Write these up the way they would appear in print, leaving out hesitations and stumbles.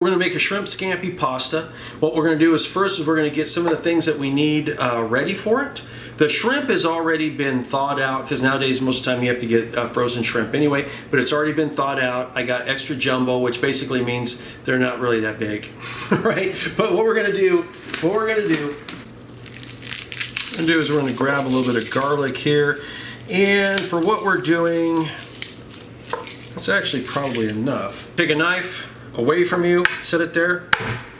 We're going to make a shrimp scampi pasta. What we're going to do is first we're going to get some of the things that we need ready for it. The shrimp has already been thawed out because nowadays most of the time you have to get frozen shrimp anyway, but it's already been thawed out. I got extra jumbo, which basically means they're not really that big, right? But what we're going to do is we're going to grab a little bit of garlic here, and for what we're doing, that's actually probably enough. Take a knife away from you, set it there,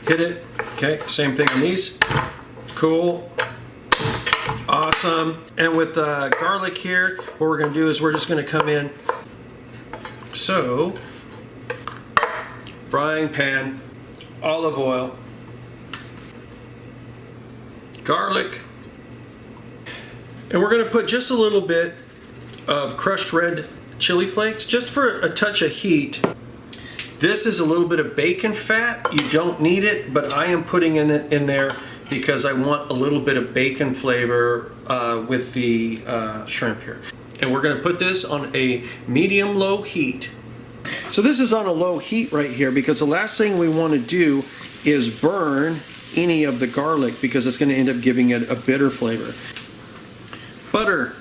hit it. Okay, same thing on these. Cool, awesome. And with garlic here, what we're going to do is we're just going to come in. So, frying pan, olive oil, garlic, and we're going to put just a little bit of crushed red chili flakes, just for a touch of heat. This is a little bit of bacon fat. You don't need it, but I am putting in there because I want a little bit of bacon flavor with the shrimp here. And we're going to put this on a medium-low heat. So this is on a low heat right here because the last thing we want to do is burn any of the garlic because it's going to end up giving it a bitter flavor. Butter.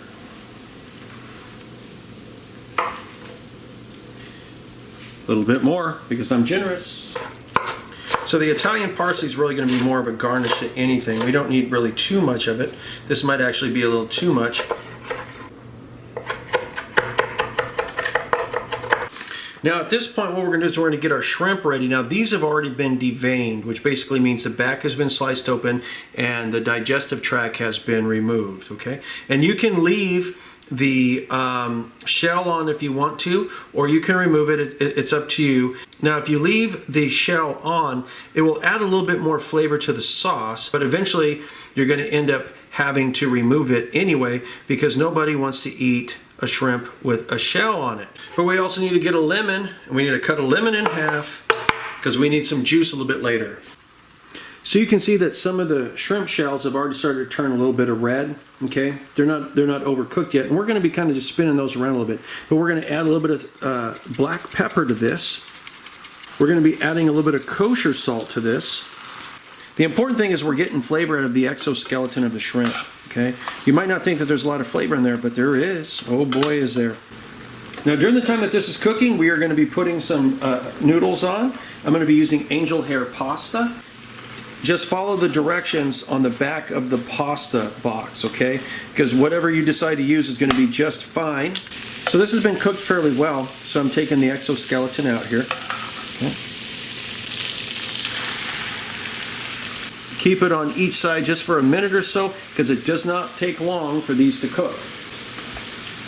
A little bit more because I'm generous. So the Italian parsley is really going to be more of a garnish than anything. We don't need really too much of it. This might actually be a little too much. Now at this point what we're going to do is we're going to get our shrimp ready. Now these have already been deveined, which basically means the back has been sliced open and the digestive tract has been removed, okay? And you can leave the shell on if you want to, or you can remove it. It's up to you. Now if you leave the shell on, it will add a little bit more flavor to the sauce, but eventually you're going to end up having to remove it anyway because nobody wants to eat a shrimp with a shell on it. But we also need to get a lemon, and we need to cut a lemon in half because we need some juice a little bit later. So you can see that some of the shrimp shells have already started to turn a little bit of red. Okay, they're not overcooked yet, and we're going to be kind of just spinning those around a little bit. But we're going to add a little bit of black pepper to this. We're going to be adding a little bit of kosher salt to this. The important thing is we're getting flavor out of the exoskeleton of the shrimp. Okay, you might not think that there's a lot of flavor in there, but there is. Oh boy, is there. Now during the time that this is cooking, we are going to be putting some noodles on. I'm going to be using angel hair pasta. Just follow the directions on the back of the pasta box, okay? Because whatever you decide to use is going to be just fine. So this has been cooked fairly well, so I'm taking the exoskeleton out here. Okay. Keep it on each side just for a minute or so, because it does not take long for these to cook.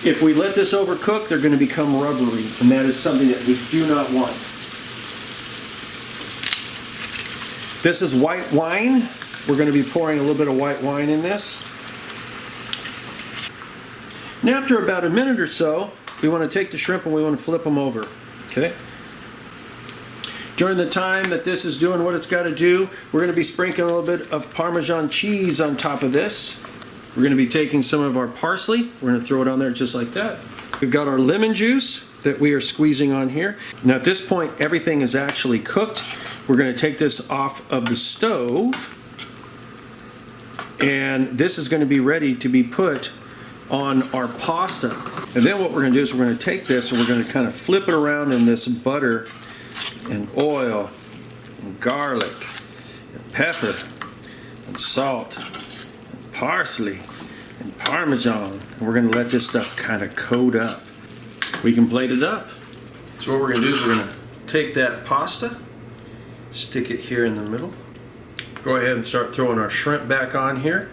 If we let this overcook, they're going to become rubbery, and that is something that we do not want. This is white wine. We're going to be pouring a little bit of white wine in this. And after about a minute or so, we want to take the shrimp and we want to flip them over. Okay. During the time that this is doing what it's got to do, we're going to be sprinkling a little bit of Parmesan cheese on top of this. We're going to be taking some of our parsley. We're going to throw it on there just like that. We've got our lemon juice that we are squeezing on here. Now at this point, everything is actually cooked. We're going to take this off of the stove, and this is going to be ready to be put on our pasta. And then what we're going to do is we're going to take this and we're going to kind of flip it around in this butter and oil and garlic and pepper and salt and parsley and Parmesan. And we're going to let this stuff kind of coat up. We can plate it up. So what we're going to do is we're going to take that pasta, stick it here in the middle. Go ahead and start throwing our shrimp back on here.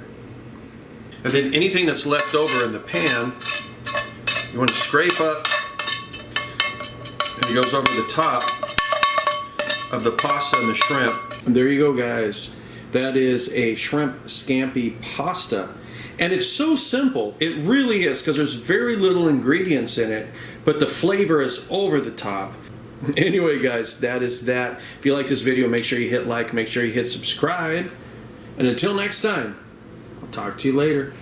And then anything that's left over in the pan, you want to scrape up, and it goes over the top of the pasta and the shrimp. And there you go, guys. That is a shrimp scampi pasta. And it's so simple. It really is, because there's very little ingredients in it, but the flavor is over the top. Anyway, guys, that is that. If you like this video, make sure you hit like, make sure you hit subscribe. And until next time, I'll talk to you later.